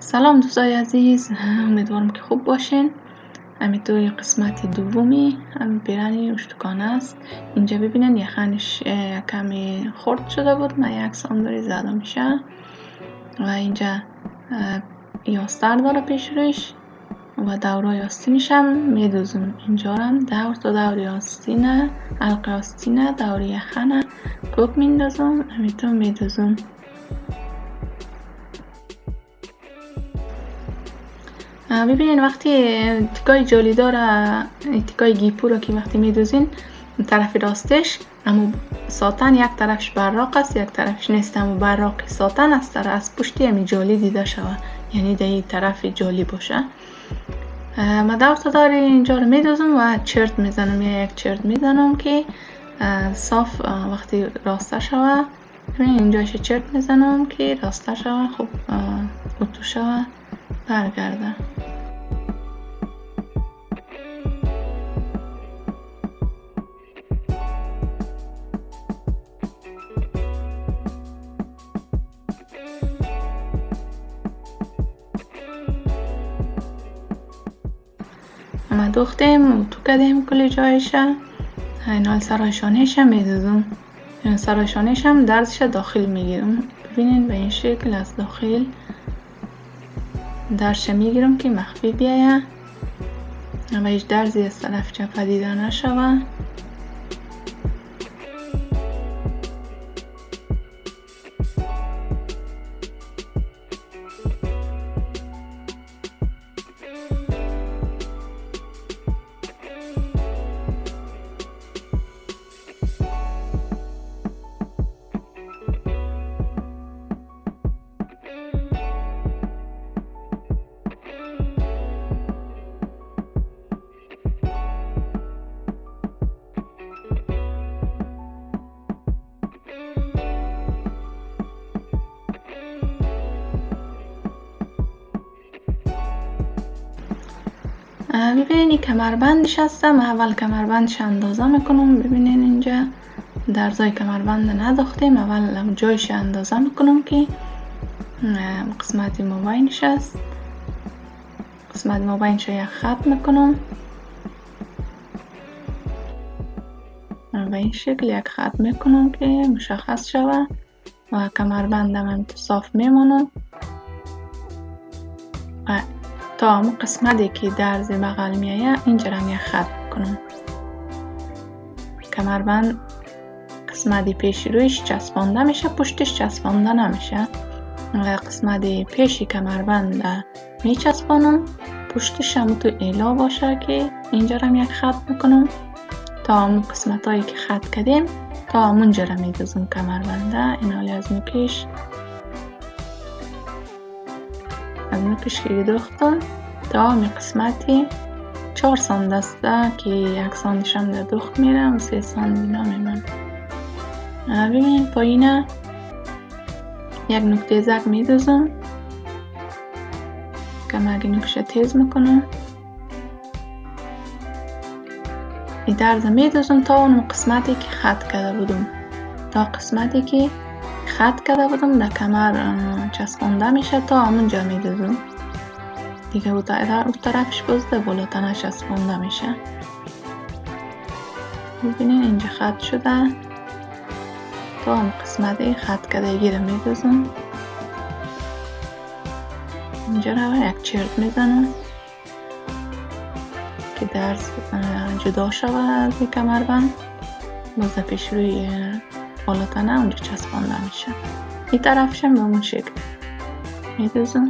سلام دوستای عزیز، امیدوارم که خوب باشین. همینطوری قسمت دومی پیرانی اشتکانه است. اینجا ببینن یخنش کمی خرد شده بود، من یک سانداری زده میشه و اینجا یاستر داره پیش روش و دورای آستینش هم میدوزم. اینجا هم دور تا دور آستینه، حلقه آستینه، دور یخنه کوک میندازم، همینطور میدوزم. ببینین وقتی تکای جالی داره، تکای گیپو رو که وقتی میدوزین طرف راستش اما ساتن یک طرفش براق است یک طرفش نیست، اما براقی ساتن است از پشتی همی جالی دیده شود، یعنی در این طرف جالی باشه. من دور تا دور اینجا رو میدوزم و چرت میزنم، یا یک چرت میزنم که صاف وقتی راسته شود. ببینین اینجاش چرت میزنم که راسته شود، خب اتو شود برگرده. ما دوختیم و تو کردیم کلی جایشه. این سرایشانیش هم میدوزم، سرایشانیش هم درزش داخل میگیرم. ببینین به این شکل از داخل درش میگیرم که مخفی بیایه و هیچ درزی از طرف چپ دیده نشوه. ببینین کمربندش هستم، اول کمربندش اندازه میکنم. ببینین اینجا درزای کمربند نداختیم، اول جایش اندازه میکنم که قسمت مابینش هست. قسمت مابینش یک خط میکنم به این شکل، یک خط میکنم که مشخص شود و کمربندم هم صاف میمونم و تا همون قسمتی که درز بغل میایه اینجا هم یک خط کنم. کمربند قسمتی پیش رویش چسبانده میشه، پشتش چسبانده نمیشه. قسمتی پیشی کمربند میچسبانم، پشتش هم تو ایلا باشه که اینجا هم یک خط میکنم تا همون قسمت هایی که خط کردیم تا همونجا رو میدوزم کمربنده. این حالی از نوکش که دوختم تا همین قسمتی 4 ساند دسته که 1 ساندش هم در دوخت میرم و 3 ساند اینا میمون. ببینین پایینه یک نکته زرد میدوزم، کمرگی نکش تیز میکنم. این درز میدوزم تا اون قسمتی که خط کرده بودم، تا قسمتی که خط کرده بودم در کمر چسبانده میشه تا همونجا میدوزم دیگه. اون طرفش بازده بالاتنه چسبانده میشه. ببینین اینجا خط شده تا هم قسمتی خط کردگی رو میدوزم. اینجا رو یک چرت میزنم که درز جدا شود از کمربند، باز پیش روی بالاتنه اونجا چسبانده میشه. این طرفش هم به اون شکل میدوزم.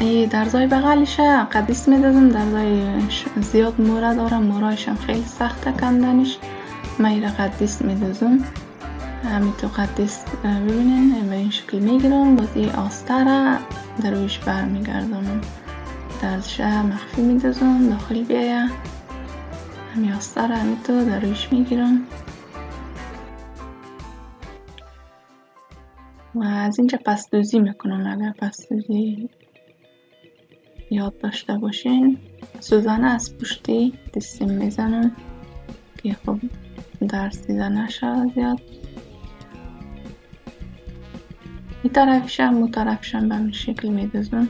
ای درزای بغلش قدیس میدازم، درزایش زیاد موره داره، مورایش هم خیلی سخته کندنش. من ایره قدیس میدازم، همین تو قدیس ببینین به این شکل میگیرم. باز این آسته را در رویش برمیگردم، درزش مخفی میدازم داخل بیایه، همین آسته را همین تو در رویش میگیرم و از اینجا پس دوزی میکنم. اگر پس دوزی یاد داشته باشین، سوزنه از پشتی دستیم میزنم که خب درس دیده نشه زیاد. این طرفشم اون طرفشم به همین شکل میدازم.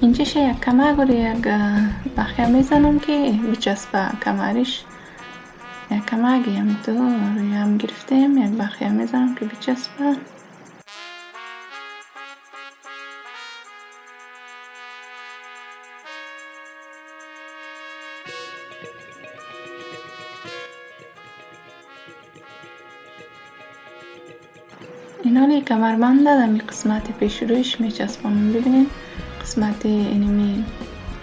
اینجاش یک کمک و یک بخیه میزنم که بچسبه کمرش. یک کمک هم تو روی هم گرفتیم، یک بخیه میزنم که بچسبه. اینالی کمربند در می قسمت پیش رویش میچسبانم. ببینین قسمت اینمی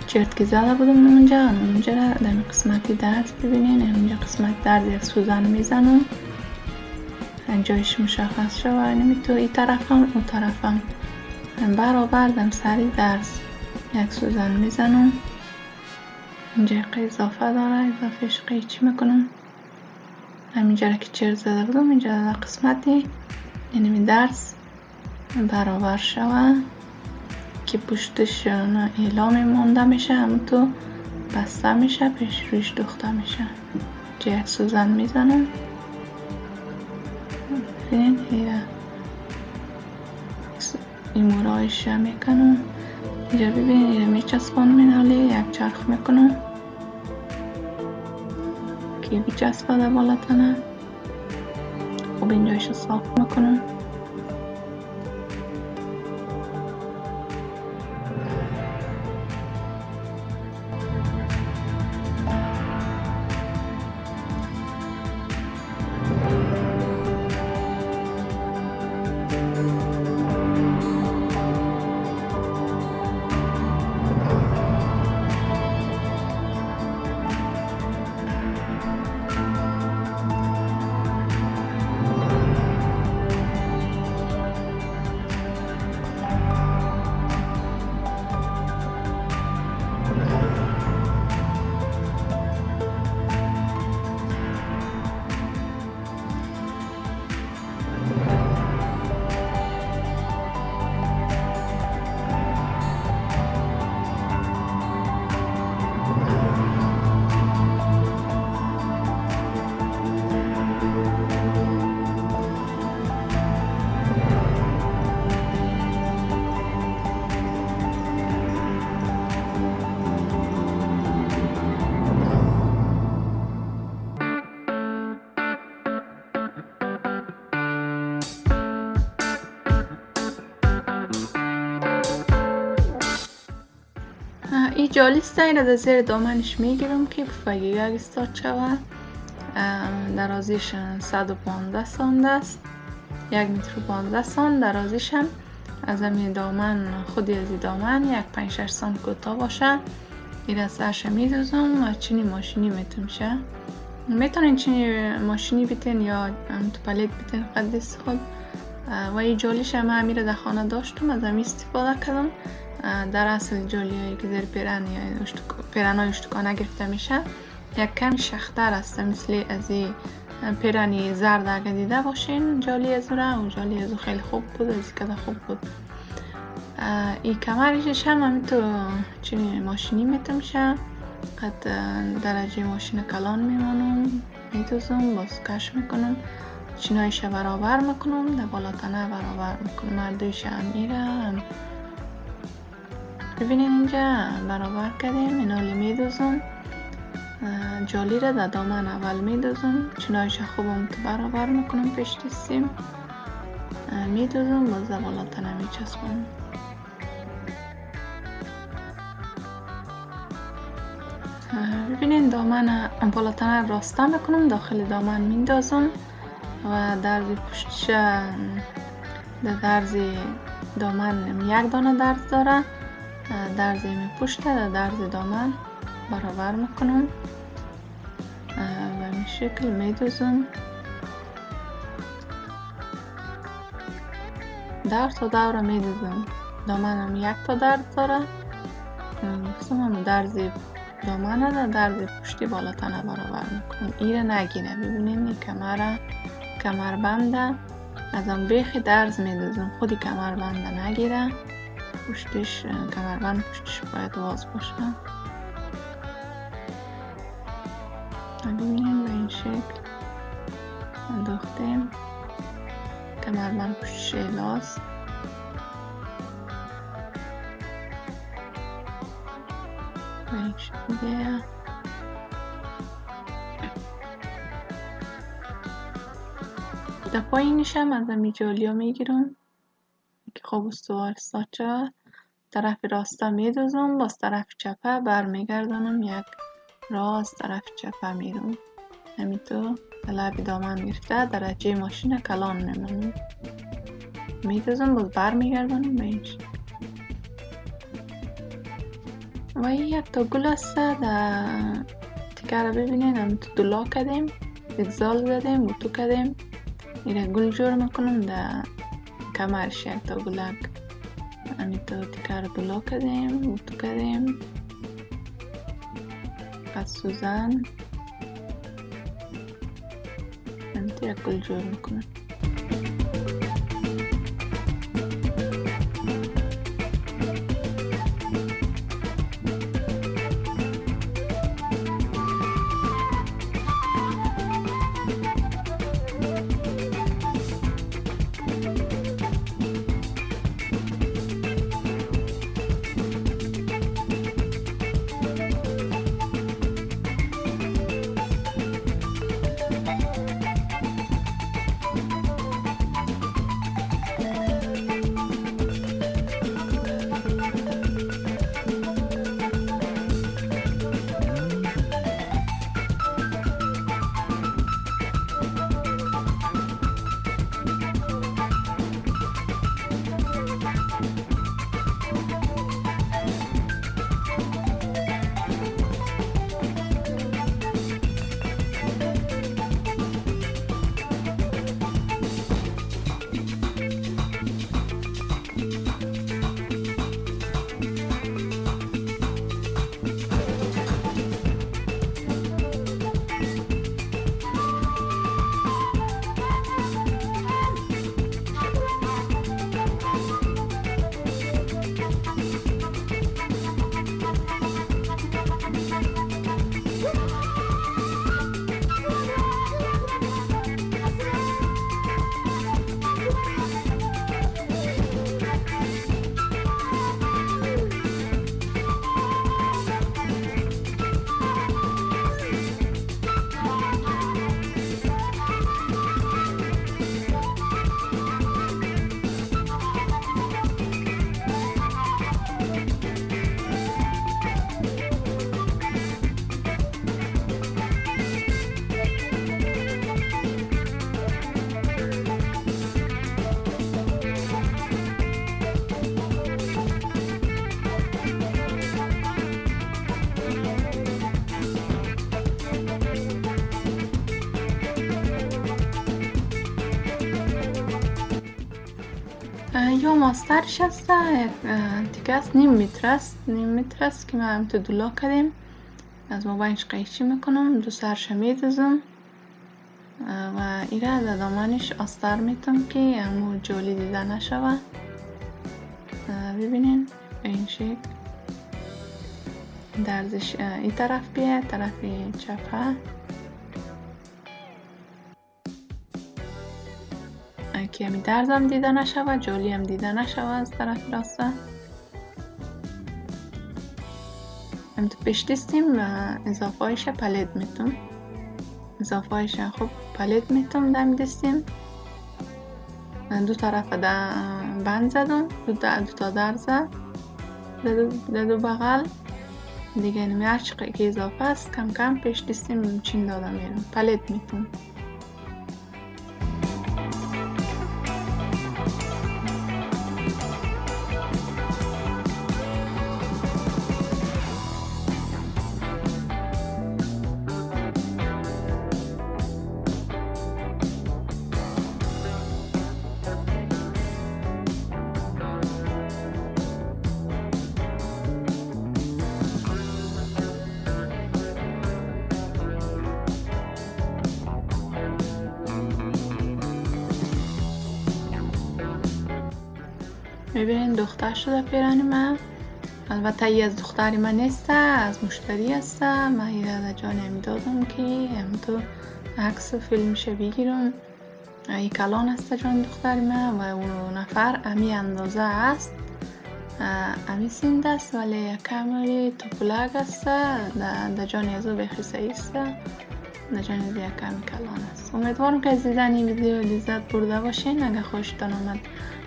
چرت که زده بودم اونجا را در قسمت درز ببینین، اینجا قسمت درز یک سوزن میزنم جایش مشخص شد. اینمی تو این طرف هم اون طرف هم برابر دم سری درز یک سوزن میزنم. اینجا اضافه داره، اضافهش قیچی میکنم. همینجا را که چرت زده بودم اینجا در قسمتی اینمی درز برابر شود که پشتش اعلام مونده میشه، همون تو بسته میشه، پیش رویش دوخته میشه. اینجا یک سوزن میزنم. ببینین این مورایش میکنم. اینجا ببینین اینجا میچسبانم، این حالی یک چرخ میکنم که بچسبه در بالاتنه. خب اینجایش صاف میکنم. این جالیست این را زیر دامنش میگیرم که پفگی استارت شود. درازیش 115 سانت است، 1 متر و 15 سانت. درازیش از همین دامن، خودی از دامن 5-6 سانت کوتاه باشه. ایره سرش میدوزم و چینی ماشینی میتونشه. میتونین چینی ماشینی بیتین یا تو پلیت بیتین قدیس خود. و این جالیش هم همیره در خانه داشتم، از همی استفاده کردم. در اصل جالی هایی که زیر پیرن یا پیرن های اشتکانه گرفته میشه یک کمی شختر است، مثل از این پیرنی زرد اگه دیده باشین جالی از رو، و جالی از خیلی خوب بود، از کده خوب بود. این کمرش هم همیتو چینی ماشینی میشه. قد درجه ماشین کلان میمونم، میدوزم، باز کش میکنم، چینایش برابر میکنم، در بالاتنه برابر میکنم، مردویش هم میره. ببینین اینجا برابر کردیم، اینالی میدوزم، جالی را در دامن اول میدوزم، چینایش خوبم تو برابر میکنم، پیش دستیم میدوزم، باز در بالاتنه میچسبم. ببینین دامن بالاتنه راسته میکنم، داخل دامن میندازم و درز پشتش در درز دامن یک دانه درز داره، درز می پشته در درز دامن برابر میکنم و این شکل میدوزم. دور تا دور میدوزم، دامنم یک تا درز داره، هم درز دامنه در درز پشتی بالاتنه برابر میکنم. ایره نگیره، ببینین این کمر بنده از هم بیخی درز میدوزم، خودی کمر بنده نگیره، پشتش کمر بند پشتش باید واز باشه. ببینین به این شکل انداختیم، کمر بند پشتش ایلاز. به این شکل در پایینش هم از همی جالی ها میگیرم که خوب استوار ساچه، طرف راسته میدوزم، باز طرف چپه برمیگردانم، یک راست طرف چپه میرم، همینطور لب دامن گرفته درجه ماشین کلان میمونم، میدوزم، باز برمیگردانم به این شکل. و این یک تا گل است، در تیکه رو ببینین همینطور دلا کردیم، زگزال زدیم و تو کردیم، ایره گل جور میکنم در کمرش یک تا گلک، همینطور تیکه رو دلا کردیم و تو کردیم، قد سوزن همینطور یک گل جور میکنم. اینجا ماسترش هست، یک تیکه است، نیم متر است که ما هم تو دولا کردیم. از مابینش قیچی میکنم، دو سرش میدوزم و ایره در دامنش آستر میتم که همو جولی دیده نشوه. ببینین این شکل درزش این طرف بیه، طرف چپه که همی درزم دیده نشوه، جولی هم دیده نشوه از طرف راسته. هم تو پیش دستیم اضافه هایش پلید میتم، اضافه هایش خوب پلید میتم دم دستیم. دو طرف بند زدم، دو تا درزه در دو بغل دیگه. نمی هر چقدر که اضافه است کم کم پیش دستیم چین داده میرم، پلید میتم. میبینین دختر شده پیرانی من. البته ای از دختری من نیسته، از مشتری هسته. من ایره در جانی همی دادم که هم تو عکس فیلمش بگیرم. ای کلان هسته جان دختری من و اون نفر امی اندازه است، امی سینده است ولی کمی توپلک هسته. در جانی ازو بخی سعی هسته، در جانی ازو کمی کلان است. امیدوارم که از دیدن این ویدیو لذت برده باشین. اگه خوشتان آمد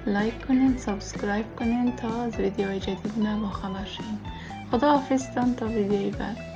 لایک کنین، سابسکرایب کنین تا از ویدیوهای جدید با خبر شین. خدا حافظتان تا ویدیوی بعد.